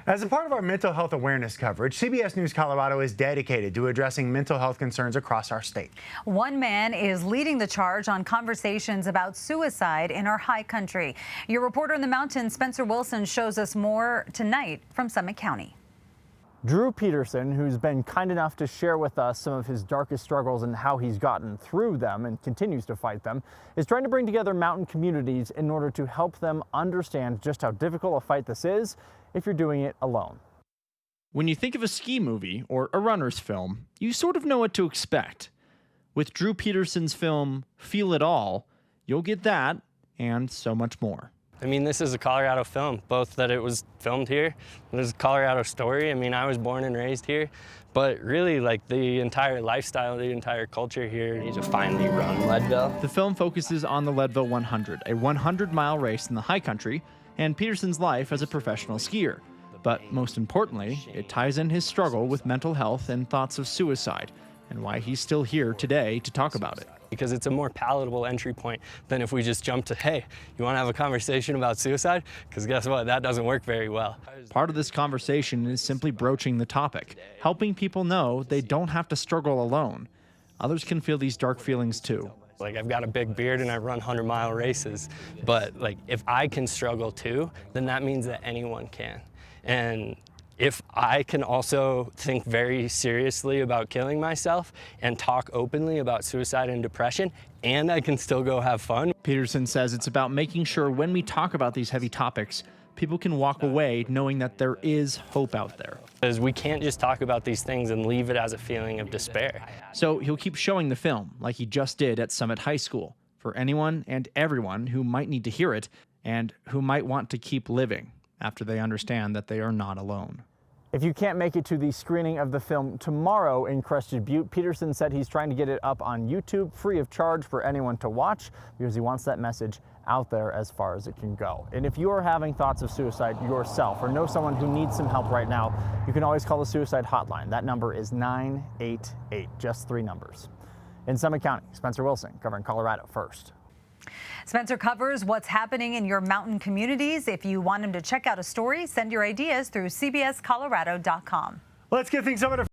As a part of our mental health awareness coverage, CBS News Colorado is dedicated to addressing mental health concerns across our state. One man is leading the charge on conversations about suicide in our high country. Your reporter in the mountains, Spencer Wilson, shows us more tonight from Summit County. Drew Petersen, who's been kind enough to share with us some of his darkest struggles and how he's gotten through them and continues to fight them, is trying to bring together mountain communities in order to help them understand just how difficult a fight this is if you're doing it alone. When you think of a ski movie or a runner's film, you sort of know what to expect. With Drew Petersen's film Feel It All, you'll get that and so much more. I mean, this is a Colorado film, both that it was filmed here, it was a Colorado story. I mean, I was born and raised here, but really, like, the entire lifestyle, the entire culture here needs to finally run Leadville. The film focuses on the Leadville 100, a 100-mile race in the high country, and Petersen's life as a professional skier. But most importantly, it ties in his struggle with mental health and thoughts of suicide, and why he's still here today to talk about it. Because it's a more palatable entry point than if we just jump to, hey, you want to have a conversation about suicide? Because guess what, that doesn't work very well. Part of this conversation is simply broaching the topic, helping people know they don't have to struggle alone. Others can feel these dark feelings too. Like, I've got a big beard and I run 100-mile races, but like, if I can struggle too, then that means that anyone can. And if I can also think very seriously about killing myself and talk openly about suicide and depression, and I can still go have fun. Petersen says it's about making sure when we talk about these heavy topics, people can walk away knowing that there is hope out there. Because we can't just talk about these things and leave it as a feeling of despair. So he'll keep showing the film, like he just did at Summit High School, for anyone and everyone who might need to hear it and who might want to keep living after they understand that they are not alone. If you can't make it to the screening of the film tomorrow in Crested Butte, Petersen said he's trying to get it up on YouTube free of charge for anyone to watch because he wants that message out there as far as it can go. And if you are having thoughts of suicide yourself or know someone who needs some help right now, you can always call the suicide hotline. That number is 988, just 3 numbers. In Summit County, Spencer Wilson, covering Colorado First. Spencer covers what's happening in your mountain communities. If you want him to check out a story, send your ideas through cbscolorado.com. Let's get things over to